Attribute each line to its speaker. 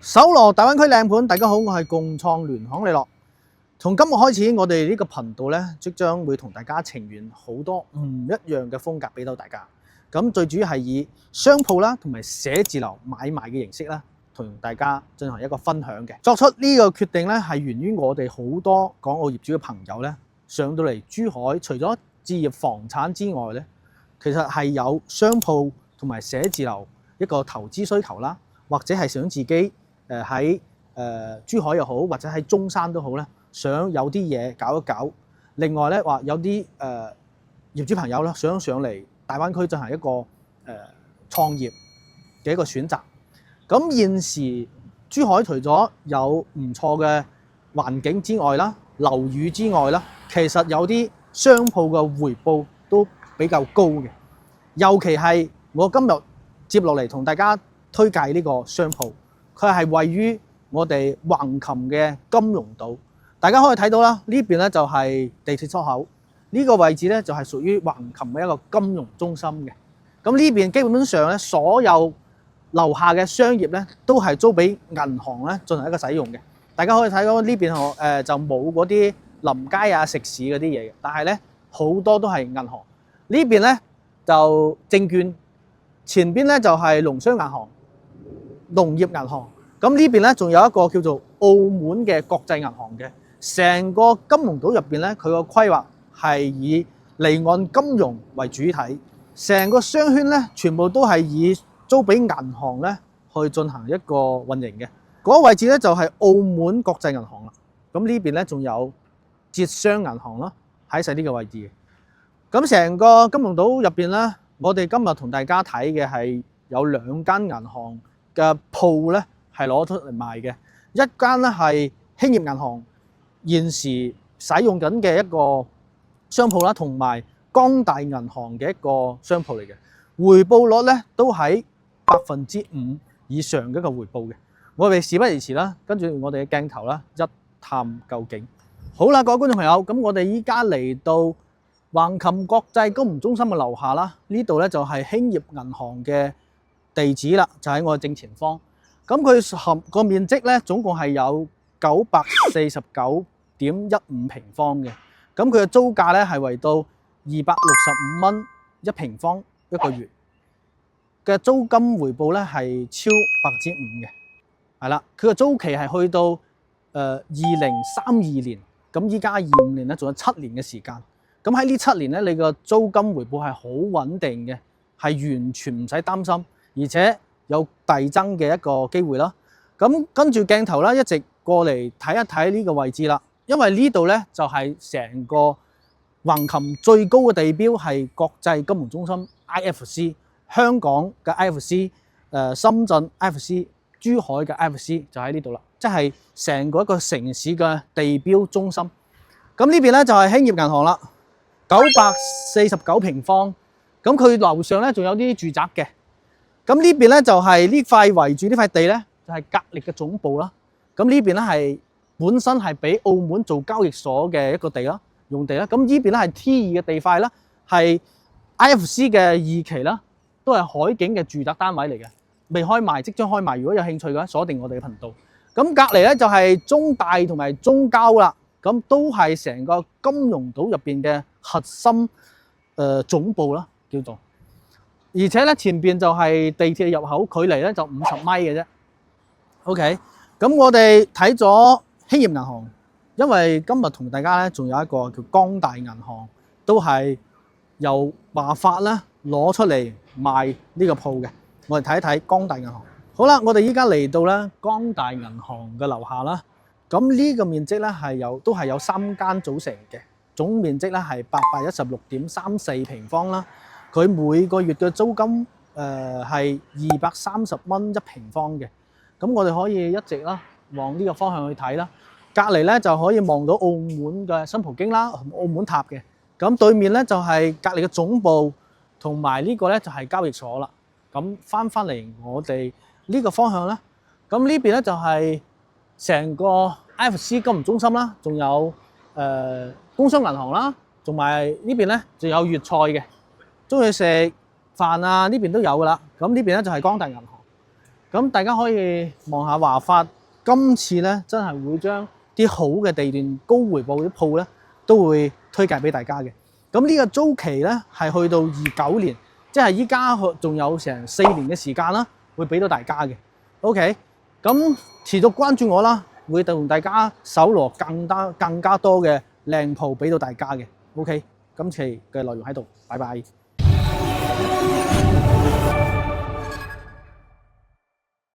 Speaker 1: 搜羅大灣區靚盤，大家好，我係共創聯行李樂。從今日開始，我哋呢個頻道咧，即將會同大家呈現好多唔一樣嘅風格俾到大家。咁最主要係以商鋪啦，同埋寫字樓買賣嘅形式啦，同大家進行一個分享嘅。作出呢個決定咧，係源於我哋好多港澳業主嘅朋友咧，上到嚟珠海，除咗置業房產之外咧，其實係有商鋪同埋寫字樓一個投資需求啦，或者係想自己喺珠海又好，或者喺中山都好咧，想有啲嘢搞一搞。另外咧，話有啲業主朋友啦，想上嚟大灣區進行一個創業嘅一個選擇。咁現時珠海除咗有唔錯嘅環境之外啦，樓宇之外啦，其實有啲商鋪嘅回報都比較高嘅。尤其係我今日接落嚟同大家推介呢個商鋪。佢係位於我哋橫琴嘅金融島，大家可以睇到啦。呢邊咧就係地鐵出口，呢個位置咧就係屬於橫琴嘅一個金融中心嘅。咁呢邊基本上咧，所有樓下嘅商業咧都係租俾銀行咧進行一個使用嘅。大家可以睇到呢邊就冇嗰啲臨街啊食肆嗰啲嘢嘅，但係咧好多都係銀行。呢邊咧就證券，前邊咧就係農商銀行。農業銀行，咁呢邊咧仲有一個叫做澳門嘅國際銀行嘅。成個金融島入邊咧，佢個規劃係以離岸金融為主體，成個商圈咧全部都係以租俾銀行咧去進行一個運營嘅。嗰個位置咧就係澳門國際銀行啦。咁呢邊咧仲有浙商銀行啦，喺晒呢個位置嘅。咁成個金融島入邊咧，我哋今日同大家睇嘅係有兩間銀行嘅鋪咧係攞出嚟賣嘅，一間咧係興業銀行現時使用緊嘅一個商鋪啦，同埋光大銀行嘅一個商鋪嚟嘅，回報率咧都喺5%以上嘅一個回報嘅。我哋事不宜遲啦，跟住我哋嘅鏡頭啦，一探究竟。好啦，各位觀眾朋友，咁我哋依家嚟到橫琴國際金融中心嘅樓下啦，呢度咧就係興業銀行嘅地址啦，就喺我嘅正前方。咁佢個面積咧，總共係有949.15平方嘅。咁佢嘅租價咧係為到265蚊1平方一個月嘅租金回報咧係超5%嘅。係啦，佢嘅租期係去到2032年，咁依家25年咧，仲有7年嘅時間。咁喺呢7年咧，你個租金回報係好穩定嘅，係完全唔使擔心。而且有遞增嘅一個機會啦。咁跟住鏡頭啦，一直過嚟睇一睇呢個位置啦。因為呢度咧就係成個橫琴最高嘅地標係國際金融中心 IFC， 香港嘅 IFC， 深圳 IFC， 珠海嘅 IFC 就喺呢度啦。即係成個一個城市嘅地標中心。咁呢邊咧就係興業銀行啦，949平方。咁佢樓上咧仲有啲住宅嘅。咁呢邊咧就係呢塊圍住呢塊地咧，就係格力嘅總部啦。咁呢邊咧係本身係俾澳門做交易所嘅一個地啦，用地啦。咁呢邊咧係 T2嘅地塊啦，係 IFC 嘅2期啦，都係海景嘅住宅單位嚟嘅，未開賣，即將開賣。如果有興趣嘅話，鎖定我哋嘅頻道。咁隔離咧就係中大同埋中交啦，咁都係成個金融島入邊嘅核心總部啦，叫做。而且咧前邊就係地鐵入口，距離咧就50米嘅啫。OK， 咁我哋睇咗興業銀行，因為今日同大家咧仲有一個叫光大銀行，都係由華發啦攞出嚟賣呢個鋪嘅。我哋睇一睇光大銀行。好啦，我哋依家嚟到咧光大銀行嘅樓下啦。咁呢個面積咧都係有3間組成嘅，總面積咧係816.34平方啦。佢每個月嘅租金係230蚊1平方嘅。咁我哋可以一直啦往呢個方向去睇啦。隔離咧就可以望到澳門嘅新葡京啦，澳門塔嘅。咁對面咧就係隔離嘅總部，同埋呢個咧就係交易所啦。咁翻嚟我哋呢個方向啦。咁呢邊咧就係成個 IFC 金融中心啦，仲有工商銀行啦，同埋呢邊咧就有粵菜嘅。中意食飯啊，呢邊都有噶啦。咁呢邊咧就係光大銀行。咁大家可以望下華發，今次咧真係會將啲好嘅地段、高回報啲鋪咧，都會推介俾大家嘅。咁呢個租期咧係去到29年，即係依家仲有成4年嘅時間啦，會俾到大家嘅。OK， 咁持續關注我啦，會同大家搜羅更加多嘅靚鋪俾到大家嘅。OK， 今期嘅內容喺度，拜拜。